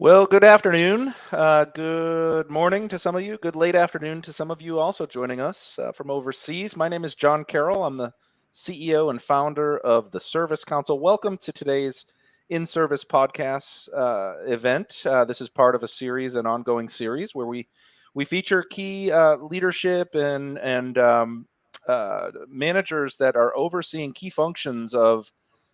Well, good afternoon. Good morning to some of you. Good late afternoon to some of you also joining us from overseas. My name is John Carroll. I'm the CEO and founder of the Service Council. Welcome to today's inService podcast event. This is part of a series, an ongoing series where we feature key leadership and managers that are overseeing key functions of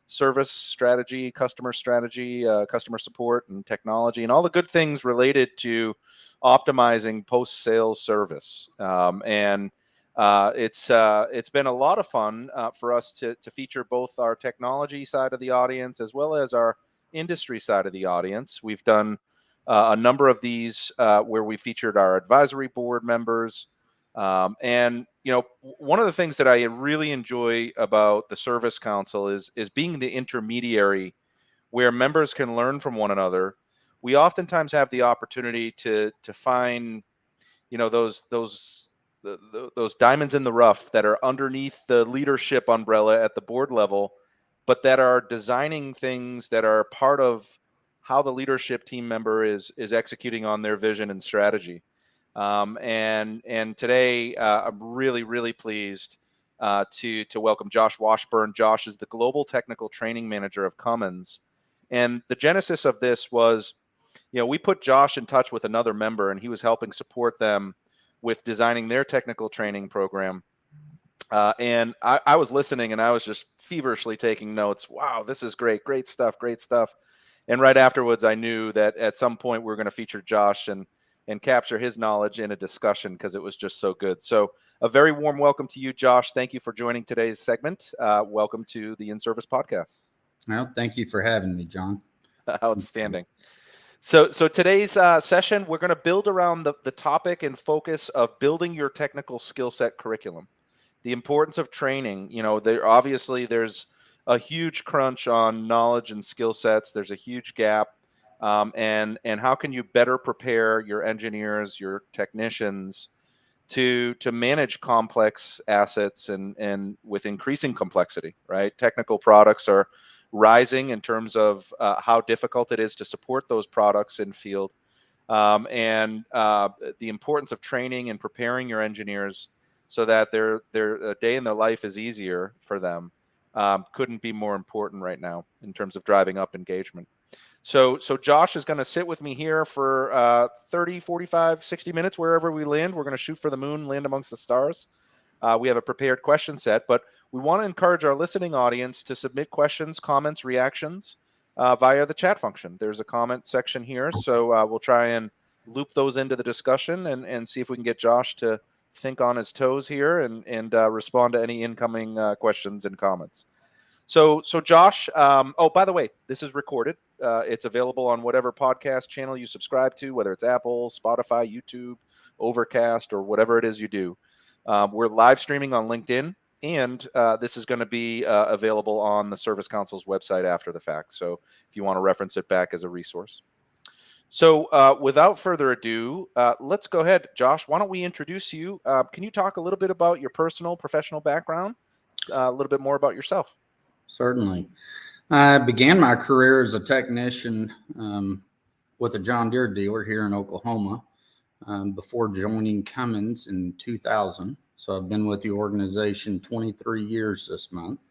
service strategy, customer strategy, customer support, and technology, and all the good things related to optimizing post-sales service. It's been a lot of fun for us to feature both our technology side of the audience as well as our industry side of the audience. We've done a number of these where we featured our advisory board members. And one of the things that I really enjoy about the Service Council is being the intermediary where members can learn from one another. We oftentimes have the opportunity to find those diamonds in the rough that are underneath the leadership umbrella at the board level, but that are designing things that are part of how the leadership team member is executing on their vision and strategy. And today I'm really pleased to welcome Josh Washburn. Josh is the Global Technical Training Manager of Cummins. And the genesis of this was, we put Josh in touch with another member, and he was helping support them with designing their technical training program. And I was listening, and I was just feverishly taking notes. Wow, this is great stuff. And right afterwards, I knew that at some point we're going to feature Josh and capture his knowledge in a discussion because it was just so good. So a very warm welcome to you, Josh. Thank you for joining today's segment. Welcome to the inService podcast. Well, thank you for having me, John. Outstanding. So today's session, we're going to build around the topic and focus of building your technical skill set curriculum, the importance of training. There's a huge crunch on knowledge and skill sets. There's a huge gap. And how can you better prepare your engineers, your technicians to manage complex assets and with increasing complexity, right? Technical products are rising in terms of how difficult it is to support those products in field, and the importance of training and preparing your engineers so that their day in their life is easier for them. Couldn't be more important right now in terms of driving up engagement. So Josh is going to sit with me here for 30, 45, 60 minutes, wherever we land. We're going to shoot for the moon, land amongst the stars. We have a prepared question set, but we want to encourage our listening audience to submit questions, comments, reactions via the chat function. There's a comment section here, so we'll try and loop those into the discussion and see if we can get Josh to think on his toes here and respond to any incoming questions and comments. So Josh, by the way, this is recorded. It's available on whatever podcast channel you subscribe to, whether it's Apple, Spotify, YouTube, Overcast, or whatever it is you do. We're live streaming on LinkedIn, and this is going to be available on the Service Council's website after the fact. So if you want to reference it back as a resource. So without further ado, let's go ahead. Josh, why don't we introduce you? Can you talk a little bit about your personal, professional background, a little bit more about yourself? Certainly. I began my career as a technician with a John Deere dealer here in Oklahoma before joining Cummins in 2000. So I've been with the organization 23 years this month.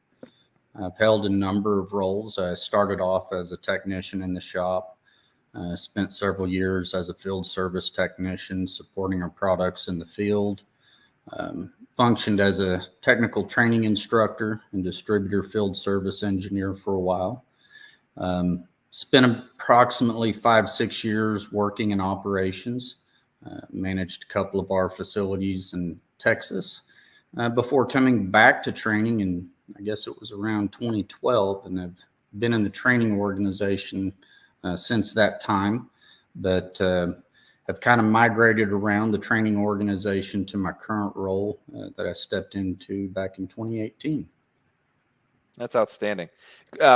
I've held a number of roles. I started off as a technician in the shop, spent several years as a field service technician supporting our products in the field. Functioned as a technical training instructor and distributor field service engineer for a while. Spent approximately 5-6 years working in operations. Managed a couple of our facilities in Texas before coming back to training, and I guess it was around 2012, and I've been in the training organization since that time, but have kind of migrated around the training organization to my current role that I stepped into back in 2018. That's outstanding.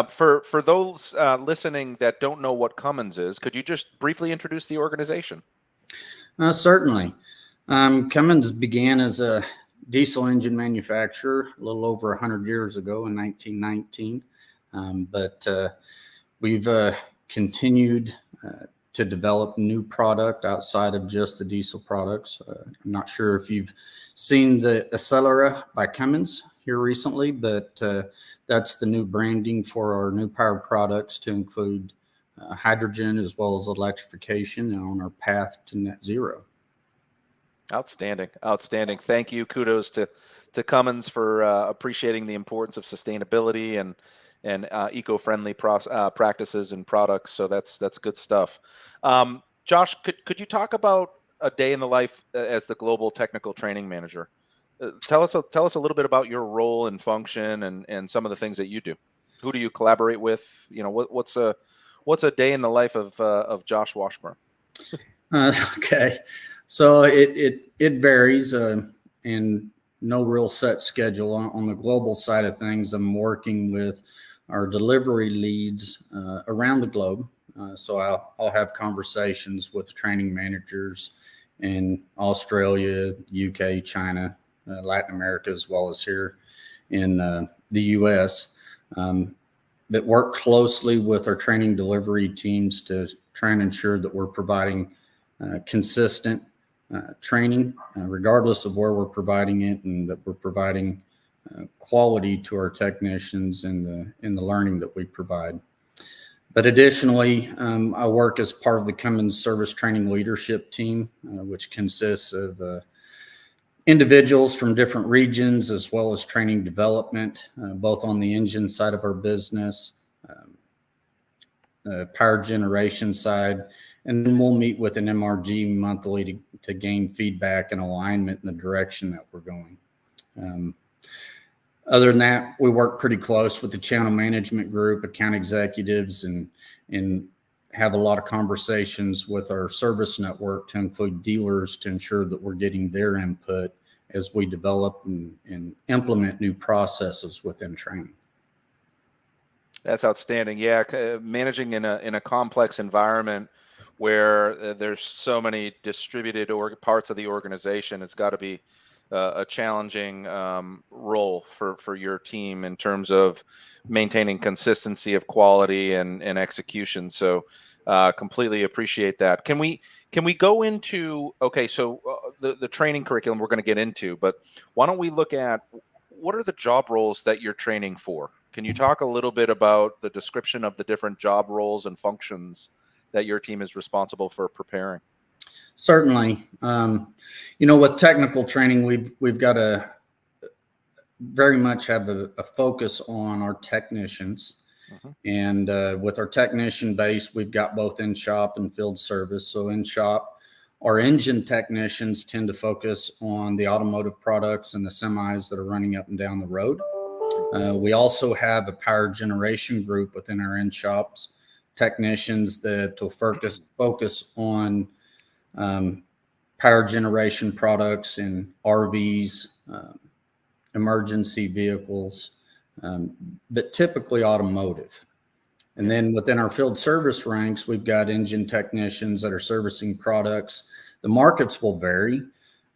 For those listening that don't know what Cummins is, could you just briefly introduce the organization? Certainly. Cummins began as a diesel engine manufacturer a little over 100 years ago in 1919, but we've continued to develop new product outside of just the diesel products. I'm not sure if you've seen the Accelera by Cummins here recently, but that's the new branding for our new power products to include hydrogen as well as electrification and on our path to net zero. Outstanding. Thank you. Kudos to Cummins for appreciating the importance of sustainability and eco-friendly practices and products. So that's good stuff. Josh, could you talk about a day in the life as the global technical training manager? Tell us a little bit about your role and function and some of the things that you do. Who do you collaborate with? What's a day in the life of Josh Washburn? Okay. So it varies and no real set schedule. On the global side of things, I'm working with our delivery leads around the globe. So I'll have conversations with training managers in Australia, UK, China, Latin America, as well as here in the US, that work closely with our training delivery teams to try and ensure that we're providing consistent training, regardless of where we're providing it, and that we're providing quality to our technicians in the learning that we provide. But additionally, I work as part of the Cummins Service Training Leadership Team, which consists of individuals from different regions, as well as training development, both on the engine side of our business, power generation side, and then we'll meet with an MRG monthly to gain feedback and alignment in the direction that we're going. Other than that, we work pretty close with the channel management group, account executives, and have a lot of conversations with our service network to include dealers to ensure that we're getting their input as we develop and implement new processes within training. That's outstanding. Yeah, managing in a complex environment where there's so many distributed parts of the organization, it's got to be a challenging role for your team in terms of maintaining consistency of quality and execution. So completely appreciate that. Can we go into, okay, so the training curriculum we're going to get into, but why don't we look at what are the job roles that you're training for? Can you talk a little bit about the description of the different job roles and functions that your team is responsible for preparing? Certainly. With technical training, we've got to very much have a focus on our technicians. And with our technician base, we've got both in shop and field service. So in shop, our engine technicians tend to focus on the automotive products and the semis that are running up and down the road. We also have a power generation group within our in shops technicians that will focus on power generation products in RVs, emergency vehicles, but typically automotive. And then within our field service ranks, we've got engine technicians that are servicing products. The markets will vary.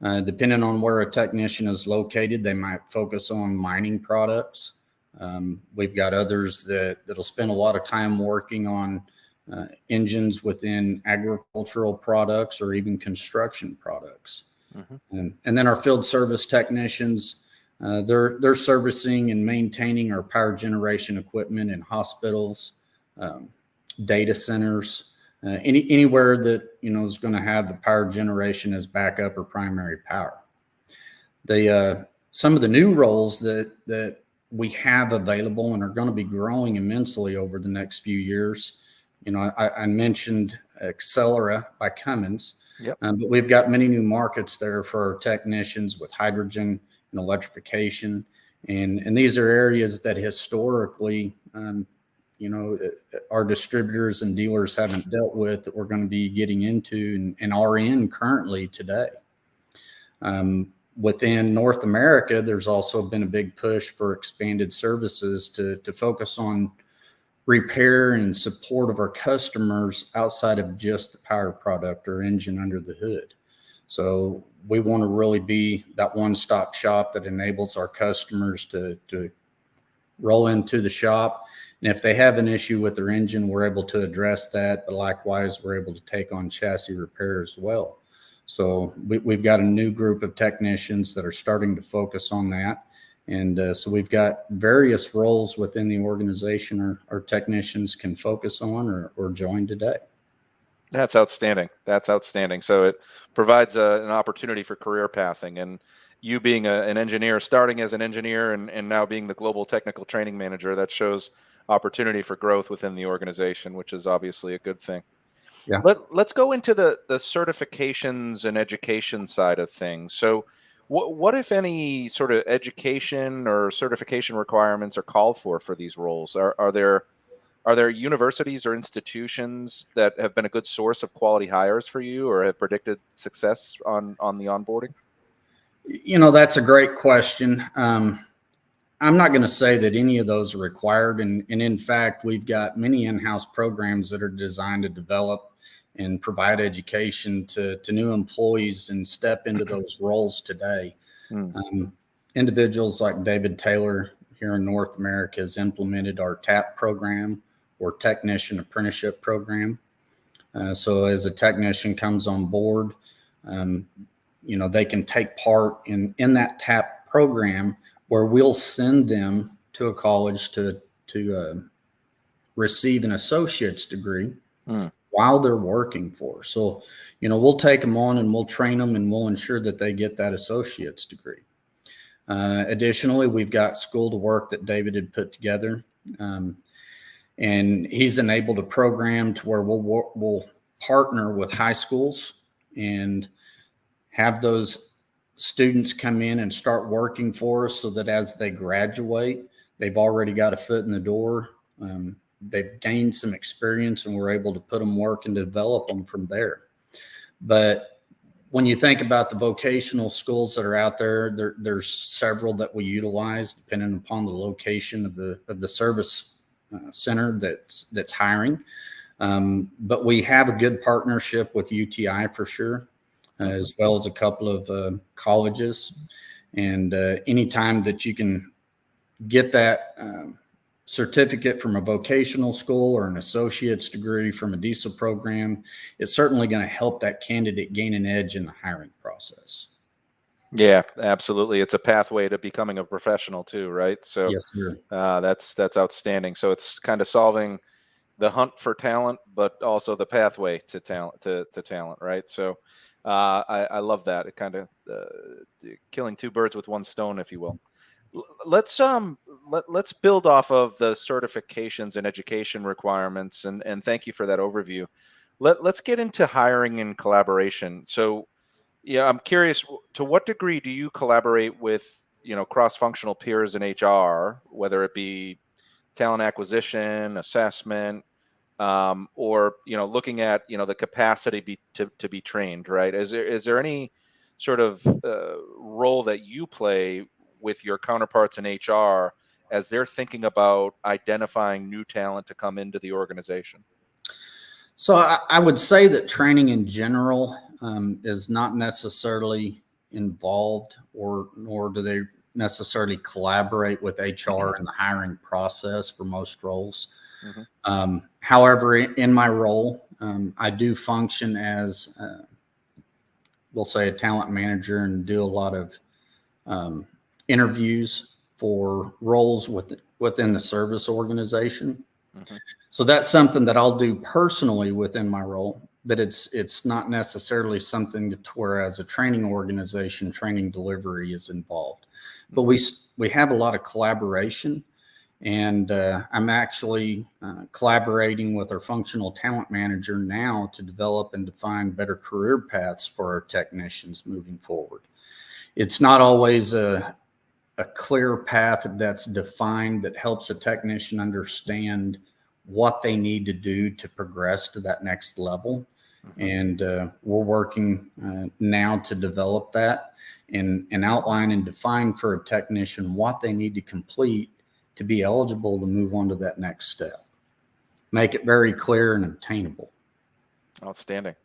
Depending on where a technician is located, they might focus on mining products. We've got others that'll spend a lot of time working on engines within agricultural products or even construction products. And then our field service technicians, they're servicing and maintaining our power generation equipment in hospitals, data centers, anywhere that is going to have the power generation as backup or primary power. Some of the new roles that we have available and are going to be growing immensely over the next few years. I mentioned Accelera by Cummins, but we've got many new markets there for our technicians with hydrogen and electrification, and these are areas that historically, our distributors and dealers haven't dealt with, that we're going to be getting into and are in currently today. Within North America, there's also been a big push for expanded services to focus on repair and support of our customers outside of just the power product or engine under the hood. So we want to really be that one-stop shop that enables our customers to roll into the shop And if they have an issue with their engine, we're able to address that. But likewise, we're able to take on chassis repair as well. So we've got a new group of technicians that are starting to focus on that. And so we've got various roles within the organization our technicians can focus on or join today. That's outstanding. That's outstanding. So it provides an opportunity for career pathing. And you being an engineer, starting as an engineer and now being the global technical training manager, that shows opportunity for growth within the organization, which is obviously a good thing. Yeah. Let's go into the certifications and education side of things. So what if any sort of education or certification requirements are called for these roles? Are there universities or institutions that have been a good source of quality hires for you or have predicted success on the onboarding? That's a great question. I'm not going to say that any of those are required. And in fact, we've got many in-house programs that are designed to develop and provide education to new employees and step into those roles today. Mm. Individuals like David Taylor here in North America has implemented our TAP program or Technician Apprenticeship Program. So as a technician comes on board, they can take part in that TAP program where we'll send them to a college to receive an associate's degree while they're working for us. So, we'll take them on and we'll train them and we'll ensure that they get that associate's degree. Additionally, we've got School to Work that David had put together. And he's enabled a program to where we'll partner with high schools and have those students come in and start working for us so that as they graduate, they've already got a foot in the door. They've gained some experience and we're able to put them work and develop them from there. But when you think about the vocational schools that are out there's several that we utilize depending upon the location of the service center that's hiring. But we have a good partnership with UTI for sure, as well as a couple of colleges. And anytime that you can get that certificate from a vocational school or an associate's degree from a diesel program, it's certainly going to help that candidate gain an edge in the hiring process. Yeah, absolutely. It's a pathway to becoming a professional too, right? So Yes, sir. that's outstanding. So it's kind of solving the hunt for talent, but also the pathway to talent to talent, right? So I love that. It kind of killing two birds with one stone, if you will. Let's build off of the certifications and education requirements, and thank you for that overview. Let's get into hiring and collaboration. So yeah, I'm curious, to what degree do you collaborate with, cross-functional peers in HR, whether it be talent acquisition, assessment, or, looking at, the capacity to be trained, right? Is there any sort of role that you play with your counterparts in HR as they're thinking about identifying new talent to come into the organization? So I would say that training in general is not necessarily involved, nor do they necessarily collaborate with HR in the hiring process for most roles. However, in my role, I do function as, we'll say, a talent manager and do a lot of interviews for roles within the service organization. So that's something that I'll do personally within my role, but it's not necessarily something to where as a training organization, training delivery is involved. But we have a lot of collaboration, and I'm actually collaborating with our functional talent manager now to develop and define better career paths for our technicians moving forward. It's not always a clear path that's defined that helps a technician understand what they need to do to progress to that next level. And we're working now to develop that and outline and define for a technician what they need to complete to be eligible to move on to that next step. Make it very clear and obtainable. Outstanding.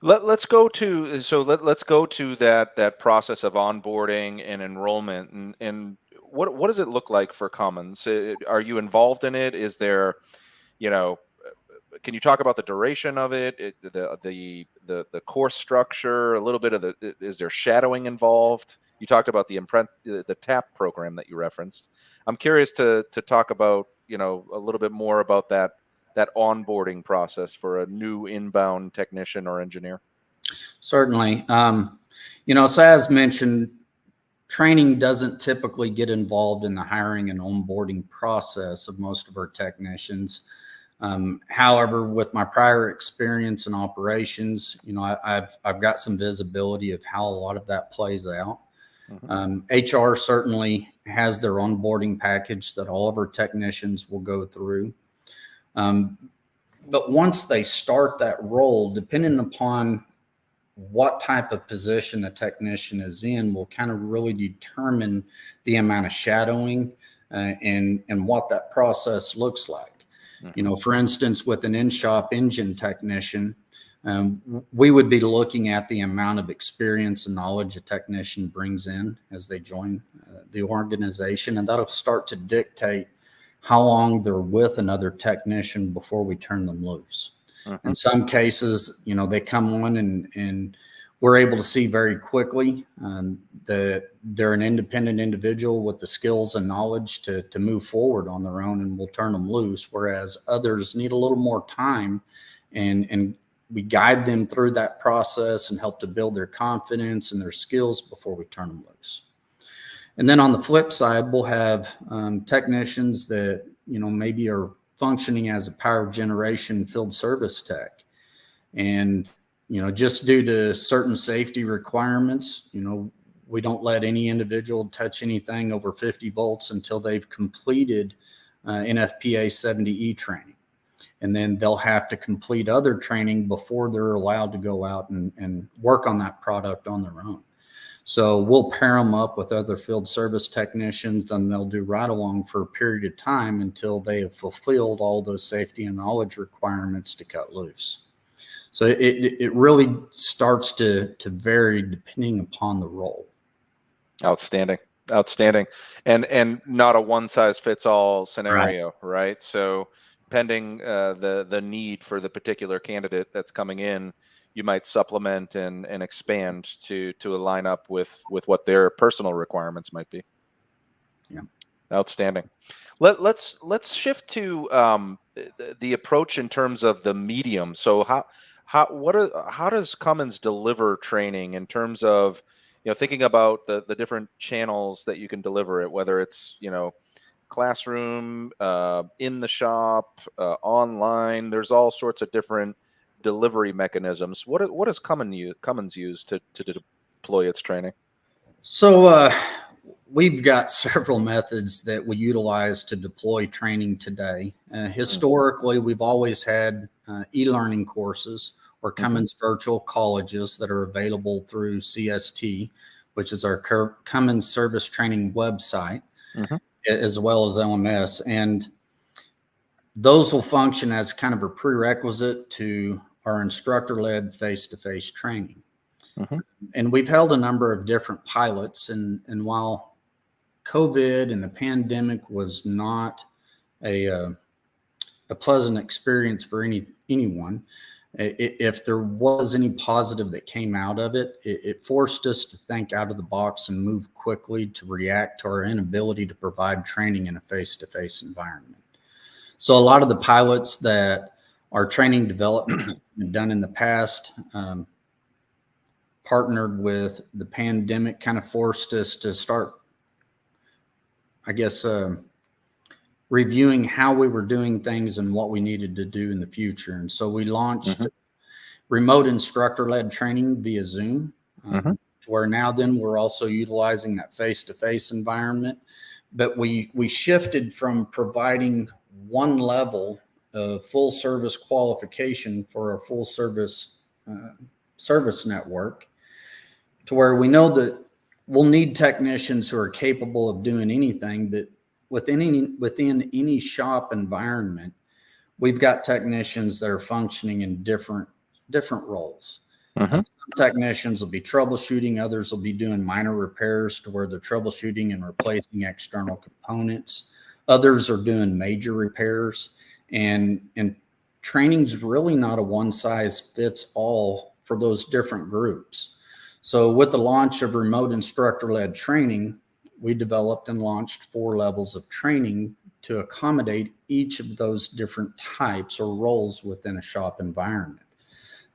Let's go to that process of onboarding and enrollment, and what does it look like for Cummins? Are you involved in it? Is there, you know, can you talk about the duration of it, the course structure, a little bit of is there shadowing involved? You talked about the TAP program that you referenced. I'm curious to talk about, a little bit more about that onboarding process for a new inbound technician or engineer. Certainly. So as mentioned, training doesn't typically get involved in the hiring and onboarding process of most of our technicians. However, with my prior experience in operations, I've got some visibility of how a lot of that plays out. HR certainly has their onboarding package that all of our technicians will go through. But once they start that role, depending upon what type of position a technician is in, will kind of really determine the amount of shadowing and what that process looks like. For instance, with an in-shop engine technician, we would be looking at the amount of experience and knowledge a technician brings in as they join the organization, and that'll start to dictate how long they're with another technician before we turn them loose. In some cases, they come on and we're able to see very quickly that they're an independent individual with the skills and knowledge to move forward on their own, and we'll turn them loose. Whereas others need a little more time, and we guide them through that process and help to build their confidence and their skills before we turn them loose. And then on the flip side, we'll have technicians that, maybe are functioning as a power generation field service tech. And, just due to certain safety requirements, we don't let any individual touch anything over 50 volts until they've completed NFPA 70E training. And then they'll have to complete other training before they're allowed to go out and work on that product on their own. So we'll pair them up with other field service technicians, and they'll do ride along for a period of time until they have fulfilled all those safety and knowledge requirements to cut loose. So it really starts to vary depending upon the role. Outstanding. And not a one size fits all scenario, right? So pending the need for the particular candidate that's coming in, you might supplement and expand to align up with what their personal requirements might be. Yeah. Outstanding. Let's shift to the approach in terms of the medium. So how does Cummins deliver training in terms of, thinking about the different channels that you can deliver it, whether it's, classroom, in the shop, online. There's all sorts of different delivery mechanisms. What does Cummins use to deploy its training? So we've got several methods that we utilize to deploy training today. Historically, we've always had e-learning courses or Cummins virtual colleges that are available through CST, which is our Cummins service training website, as well as LMS. And those will function as kind of a prerequisite to our instructor-led face-to-face training. And we've held a number of different pilots. And while COVID and the pandemic was not a pleasant experience for anyone, if there was any positive that came out of it, it forced us to think out of the box and move quickly to react to our inability to provide training in a face-to-face environment. So a lot of the pilots that our training development have done in the past, partnered with the pandemic, kind of forced us to start, I guess, reviewing how we were doing things and what we needed to do in the future. And so we launched remote instructor-led training via Zoom, to where now then we're also utilizing that face-to-face environment. But we shifted from providing one level of full service qualification for a full service service network, to where we know that we'll need technicians who are capable of doing anything, but within any shop environment, we've got technicians that are functioning in different roles. Mm-hmm. Some technicians will be troubleshooting, others will be doing minor repairs to where they're troubleshooting and replacing external components. Others are doing major repairs, and training's really not a one size fits all for those different groups. So with the launch of remote instructor-led training, we developed and launched 4 levels of training to accommodate each of those different types or roles within a shop environment.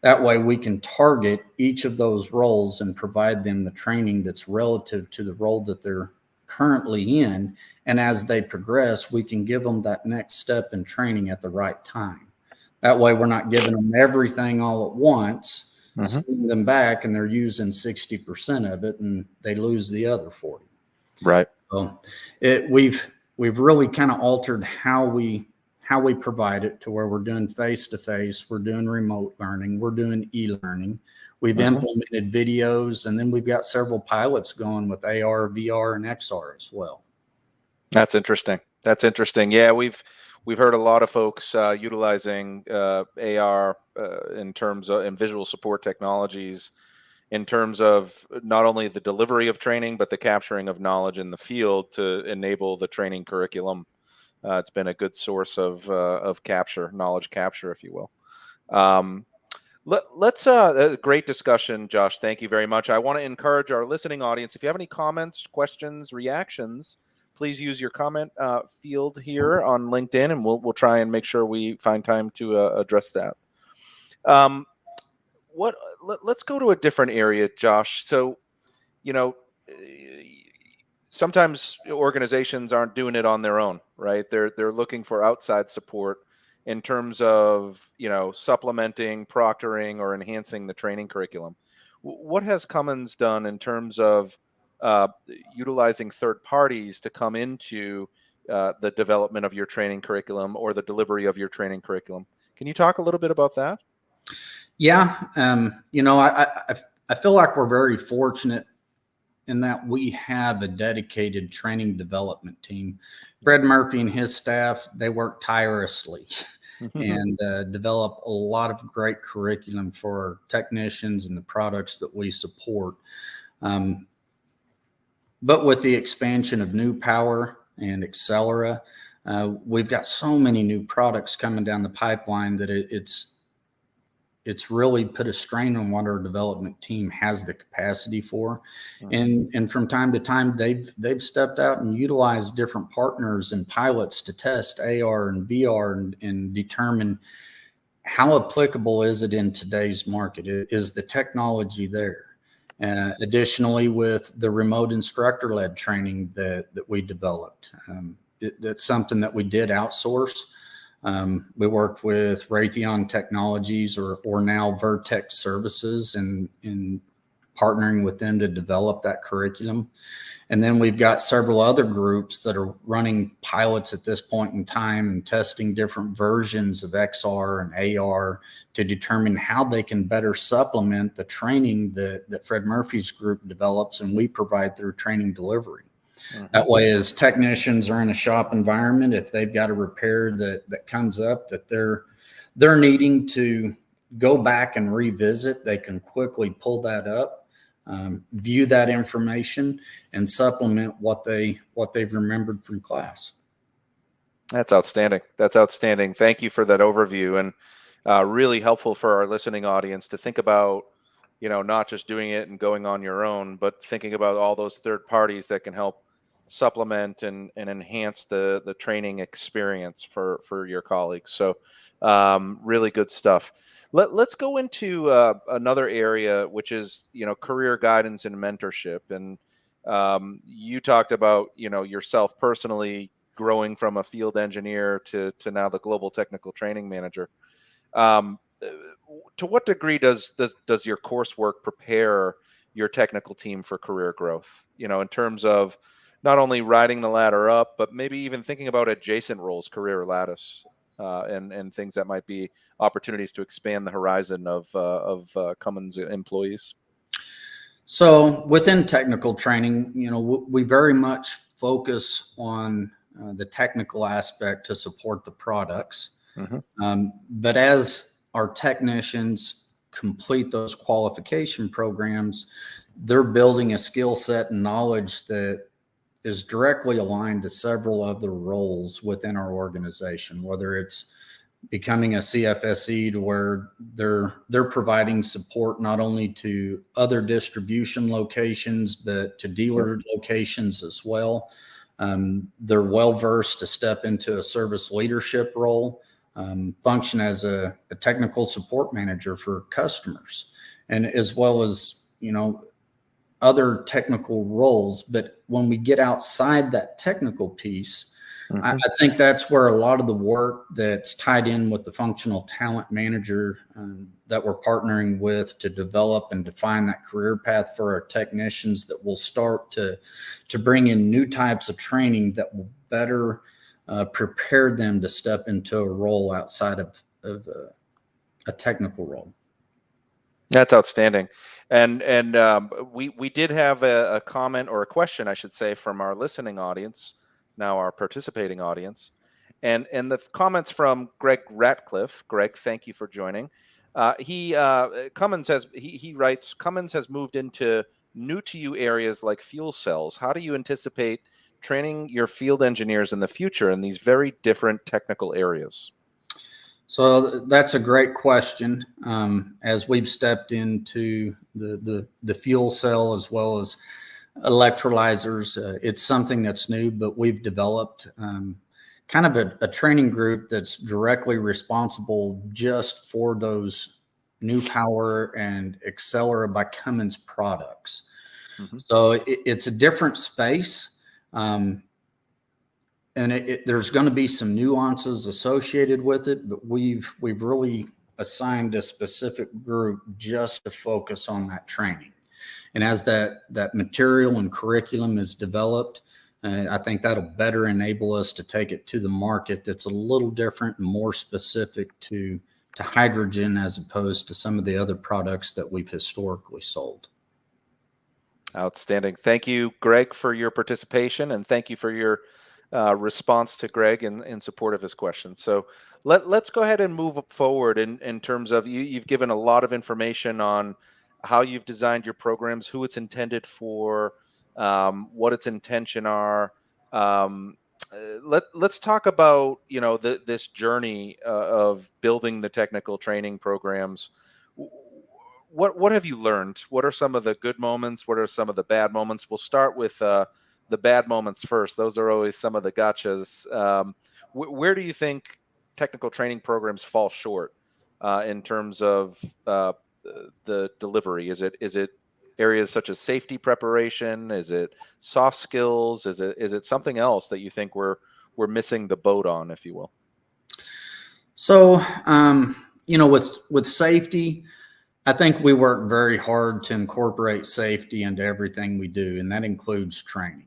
That way we can target each of those roles and provide them the training that's relative to the role that they're currently in. And as they progress, we can give them that next step in training at the right time. That way we're not giving them everything all at once, sending them back and they're using 60% of it and they lose the other 40. Right. So we've really kind of altered how we provide it to where we're doing face-to-face, we're doing remote learning, we're doing e-learning. We've implemented videos, and then we've got several pilots going with AR, VR, and XR as well. That's interesting. That's interesting. Yeah, we've heard a lot of folks utilizing AR in terms of and visual support technologies in terms of not only the delivery of training, but the capturing of knowledge in the field to enable the training curriculum. It's been a good source of knowledge capture, if you will. Let's a great discussion, Josh. Thank you very much. I want to encourage our listening audience. If you have any comments, questions, reactions, please use your comment field here on LinkedIn, and we'll try and make sure we find time to address that. Let's go to a different area, Josh. So, sometimes organizations aren't doing it on their own, right? They're looking for outside support in terms of, supplementing, proctoring, or enhancing the training curriculum. What has Cummins done in terms of utilizing third parties to come into the development of your training curriculum or the delivery of your training curriculum? Can you talk a little bit about that? Yeah. I feel like we're very fortunate in that we have a dedicated training development team. Fred Murphy and his staff, they work tirelessly and develop a lot of great curriculum for our technicians and the products that we support. But with the expansion of New Power and Accelera, we've got so many new products coming down the pipeline that it's really put a strain on what our development team has the capacity for. And from time to time, they've stepped out and utilized different partners and pilots to test AR and VR and determine how applicable is it in today's market? Is the technology there? Additionally, with the remote instructor-led training that we developed, that's something that we did outsource. We worked with Raytheon Technologies or now Vertex Services in partnering with them to develop that curriculum. And then we've got several other groups that are running pilots at this point in time and testing different versions of XR and AR to determine how they can better supplement the training that Fred Murphy's group develops and we provide through training delivery. That way, as technicians are in a shop environment, if they've got a repair that comes up that they're needing to go back and revisit, they can quickly pull that up, view that information, and supplement what they've remembered from class. That's outstanding. That's outstanding. Thank you for that overview, and really helpful for our listening audience to think about, not just doing it and going on your own, but thinking about all those third parties that can help supplement and enhance the training experience for your colleagues. So really good stuff. Let's go into another area, which is, career guidance and mentorship. And you talked about, yourself personally growing from a field engineer to now the global technical training manager. To what degree does your coursework prepare your technical team for career growth, in terms of not only riding the ladder up, but maybe even thinking about adjacent roles, career lattice, and things that might be opportunities to expand the horizon of Cummins employees? So within technical training, we very much focus on the technical aspect to support the products. But as our technicians complete those qualification programs, they're building a skill set and knowledge that is directly aligned to several other roles within our organization, whether it's becoming a CFSE to where they're providing support not only to other distribution locations, but to dealer locations as well. They're well versed to step into a service leadership role, function as a technical support manager for customers, and as well as, other technical roles. But when we get outside that technical piece, I think that's where a lot of the work that's tied in with the functional talent manager that we're partnering with to develop and define that career path for our technicians, that will start to bring in new types of training that will better prepare them to step into a role outside of a technical role. That's outstanding. And we did have a comment, or a question, I should say, from our listening audience, now our participating audience. And the comments from Greg Ratcliffe. Greg, thank you for joining. Cummins he writes, Cummins has moved into new to you areas like fuel cells. How do you anticipate training your field engineers in the future in these very different technical areas? So that's a great question. As we've stepped into the fuel cell as well as electrolyzers, it's something that's new, but we've developed kind of a training group that's directly responsible just for those new power and Accelera by Cummins products. So it's a different space. And there's going to be some nuances associated with it, but we've really assigned a specific group just to focus on that training. And as that material and curriculum is developed, I think that'll better enable us to take it to the market that's a little different and more specific to hydrogen, as opposed to some of the other products that we've historically sold. Outstanding. Thank you, Greg, for your participation, and thank you for your response to Greg in support of his question. So let's go ahead and move forward in terms of you've given a lot of information on how you've designed your programs, who it's intended for, what its intention are. Let's talk about this journey of building the technical training programs. What have you learned? What are some of the good moments? What are some of the bad moments? We'll start with the bad moments first. Those are always some of the gotchas. Where do you think technical training programs fall short in terms of the delivery? Is it areas such as safety preparation? Is it soft skills? Is it something else that you think we're missing the boat on, if you will? So, with safety, I think we work very hard to incorporate safety into everything we do, and that includes training.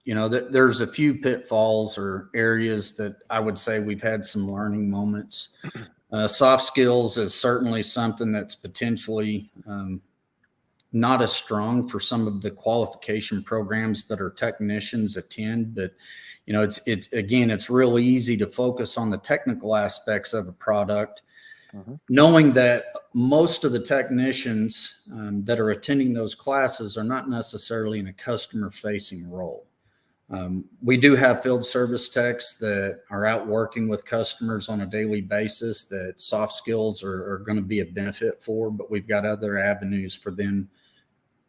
There's a few pitfalls or areas that I would say we've had some learning moments. Soft skills is certainly something that's potentially not as strong for some of the qualification programs that our technicians attend, but it's real easy to focus on the technical aspects of a product, knowing that most of the technicians that are attending those classes are not necessarily in a customer-facing role. We do have field service techs that are out working with customers on a daily basis that soft skills are going to be a benefit for, but we've got other avenues for them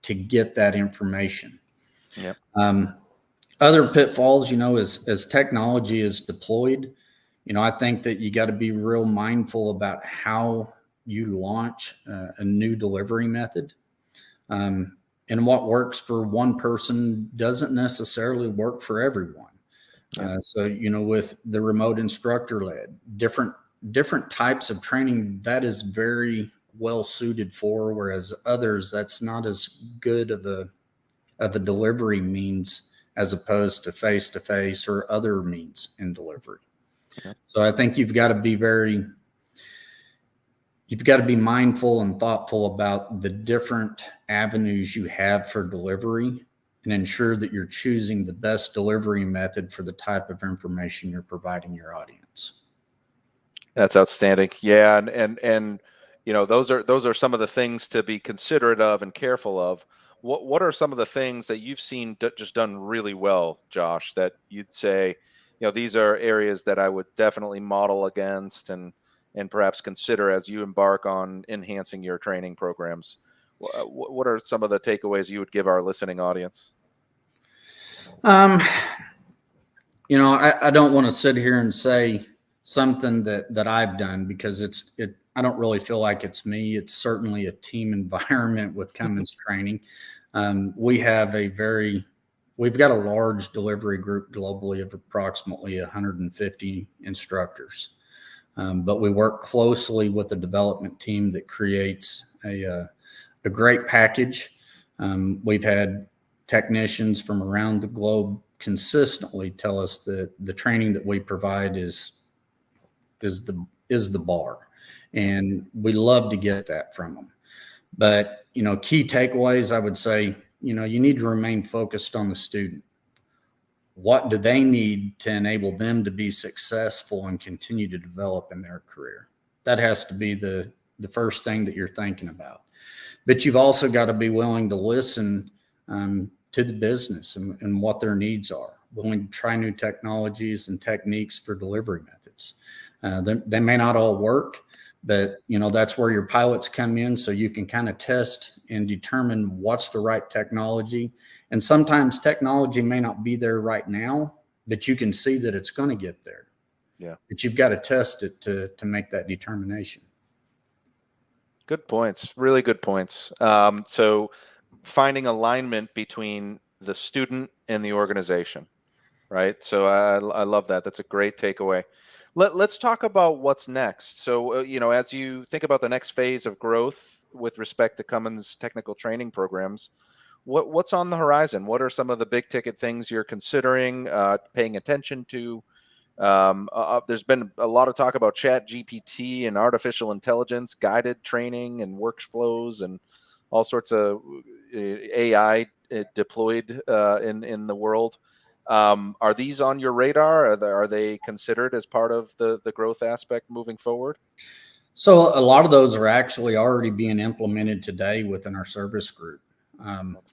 to get that information. Yep. Other pitfalls, as technology is deployed, I think that you got to be real mindful about how you launch a new delivery method. And what works for one person doesn't necessarily work for everyone. Yeah. So, with the remote instructor led, different types of training, that is very well suited for, whereas others, that's not as good of a delivery means as opposed to face-to-face or other means in delivery. Okay. So I think you've got to be mindful and thoughtful about the different avenues you have for delivery and ensure that you're choosing the best delivery method for the type of information you're providing your audience. That's outstanding. Yeah, and those are some of the things to be considerate of and careful of. What are some of the things that you've seen just done really well, Josh, that you'd say, these are areas that I would definitely model against and perhaps consider as you embark on enhancing your training programs? What are some of the takeaways you would give our listening audience? Um, I don't want to sit here and say something that I've done, because I don't really feel like it's me. It's certainly a team environment with Cummins Training. We've got a large delivery group globally of approximately 150 instructors. But we work closely with the development team that creates a great package. We've had technicians from around the globe consistently tell us that the training that we provide is the bar, and we love to get that from them. But key takeaways, I would say, you need to remain focused on the student. What do they need to enable them to be successful and continue to develop in their career? That has to be the first thing that you're thinking about. But you've also got to be willing to listen to the business and what their needs are, willing to try new technologies and techniques for delivery methods. They may not all work, but that's where your pilots come in, so you can kind of test and determine what's the right technology. And sometimes technology may not be there right now, but you can see that it's going to get there. Yeah. But you've got to test it to make that determination. Good points. Really good points. So finding alignment between the student and the organization, right? So I love that. That's a great takeaway. Let's talk about what's next. So, as you think about the next phase of growth with respect to Cummins technical training programs, what's on the horizon? What are some of the big ticket things you're considering, paying attention to? There's been a lot of talk about Chat GPT and artificial intelligence guided training and workflows and all sorts of AI deployed in the world. Are these on your radar? Are they considered as part of the growth aspect moving forward? So a lot of those are actually already being implemented today within our service group.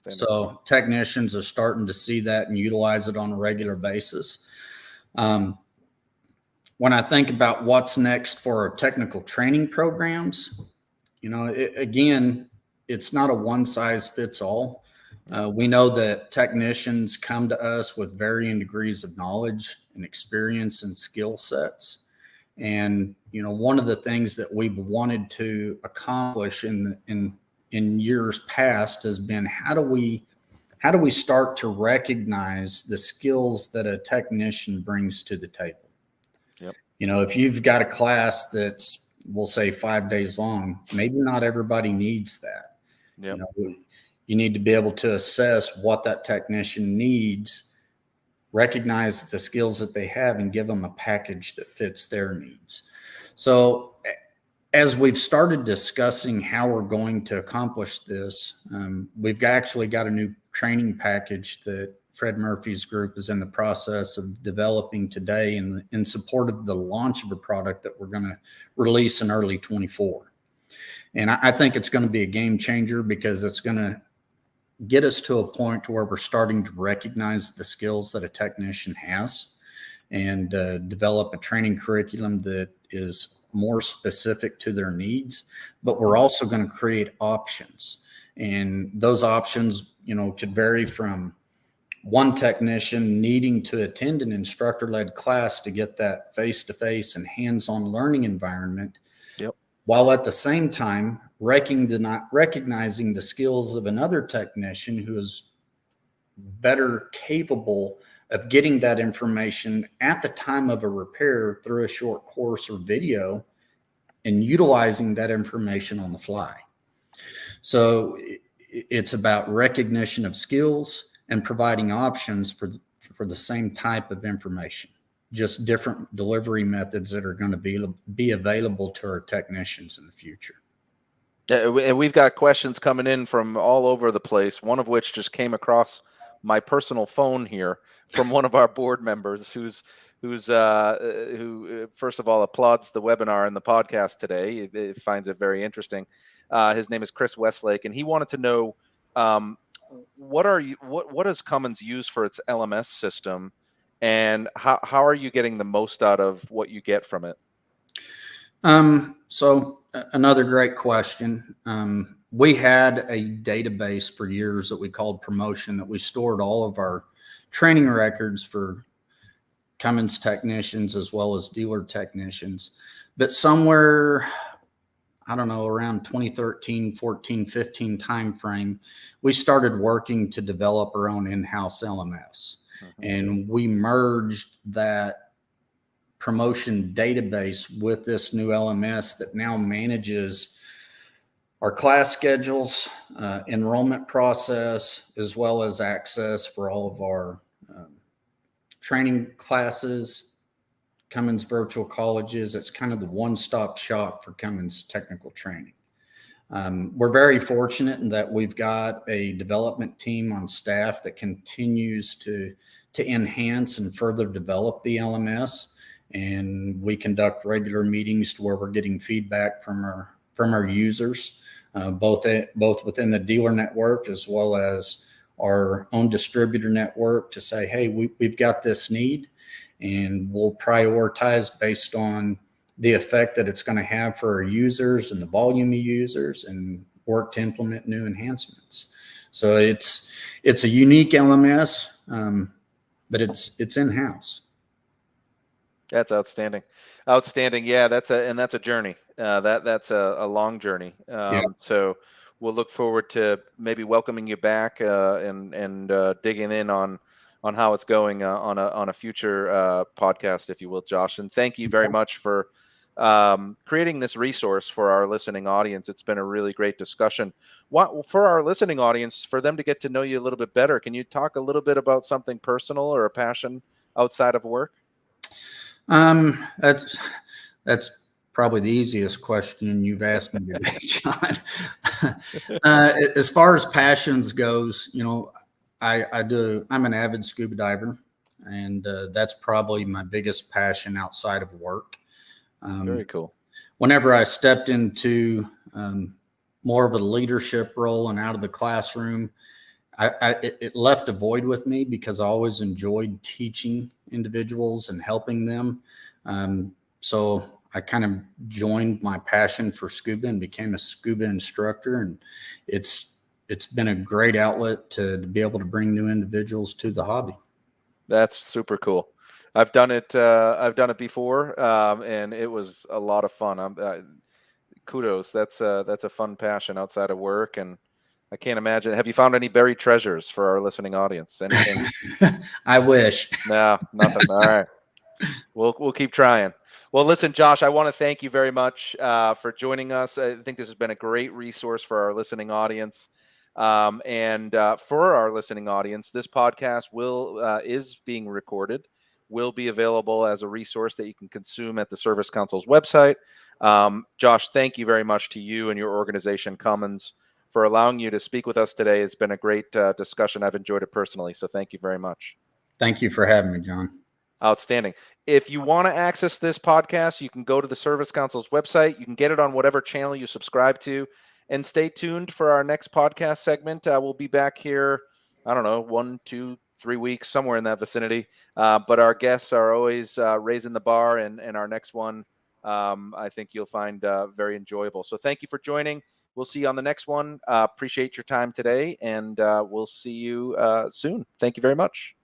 So technicians are starting to see that and utilize it on a regular basis. When I think about what's next for our technical training programs, again, it's not a one size fits all. We know that technicians come to us with varying degrees of knowledge and experience and skill sets. And, one of the things that we've wanted to accomplish in years past has been how do we start to recognize the skills that a technician brings to the table? Yep. If you've got a class that's, we'll say, 5 days long, maybe not everybody needs that. Yep. You need to be able to assess what that technician needs, recognize the skills that they have, and give them a package that fits their needs. So as we've started discussing how we're going to accomplish this, we've actually got a new training package that Fred Murphy's group is in the process of developing today in support of the launch of a product that we're going to release in early 24. And I think it's going to be a game changer, because it's going to get us to a point where we're starting to recognize the skills that a technician has and develop a training curriculum that is more specific to their needs. But we're also going to create options, and those options, could vary from one technician needing to attend an instructor-led class to get that face-to-face and hands-on learning environment. Yep. While at the same time recognizing the skills of another technician who is better capable of getting that information at the time of a repair through a short course or video, and utilizing that information on the fly. So it's about recognition of skills and providing options for the same type of information, just different delivery methods that are going to be available to our technicians in the future. And we've got questions coming in from all over the place, one of which just came across my personal phone here from one of our board members who first of all applauds the webinar and the podcast today. It finds it very interesting. His name is Chris Westlake, and he wanted to know what does Cummins use for its LMS system, and how are you getting the most out of what you get from it? So another great question. We had a database for years that we called Promotion, that we stored all of our training records for Cummins technicians as well as dealer technicians. But somewhere, I don't know, around 2013, 14, 15 timeframe, we started working to develop our own in-house LMS. And we merged that Promotion database with this new LMS that now manages our class schedules, enrollment process, as well as access for all of our training classes, Cummins virtual colleges. It's kind of the one-stop shop for Cummins technical training. We're very fortunate in that we've got a development team on staff that continues to enhance and further develop the LMS. And we conduct regular meetings to where we're getting feedback from our users, both within the dealer network as well as our own distributor network, to say, hey, we've got this need, and we'll prioritize based on the effect that it's going to have for our users and the volume of users, and work to implement new enhancements. So it's a unique LMS, but it's in-house. That's outstanding. Outstanding. Yeah, that's a journey. That's a long journey. So we'll look forward to maybe welcoming you back and digging in on how it's going on a future podcast, if you will, Josh. And thank you very much for creating this resource for our listening audience. It's been a really great discussion. For our listening audience, for them to get to know you a little bit better, can you talk a little bit about something personal or a passion outside of work? That's probably the easiest question you've asked me today, John. As far as passions goes, I'm an avid scuba diver, and that's probably my biggest passion outside of work. Very cool. Whenever I stepped into more of a leadership role and out of the classroom, it left a void with me, because I always enjoyed teaching individuals and helping them. So I kind of joined my passion for scuba and became a scuba instructor. And it's been a great outlet to be able to bring new individuals to the hobby. That's super cool. I've done it before, and it was a lot of fun. Kudos. That's a fun passion outside of work, and I can't imagine. Have you found any buried treasures for our listening audience? Anything? I wish. No, nothing. All right. We'll keep trying. Well, listen, Josh, I want to thank you very much for joining us. I think this has been a great resource for our listening audience. And for our listening audience, this podcast is being recorded, will be available as a resource that you can consume at the Service Council's website. Josh, thank you very much to you and your organization, Cummins, for allowing you to speak with us today. It's been a great discussion. I've enjoyed it personally, so thank you very much. Thank you for having me, John. Outstanding. If you want to access this podcast, you can go to the Service Council's website. You can get it on whatever channel you subscribe to, and stay tuned for our next podcast segment. We'll be back here, I don't know, 1, 2, 3 weeks, somewhere in that vicinity. But our guests are always raising the bar, and our next one, I think you'll find very enjoyable. So thank you for joining. We'll see you on the next one. Appreciate your time today, and we'll see you soon. Thank you very much.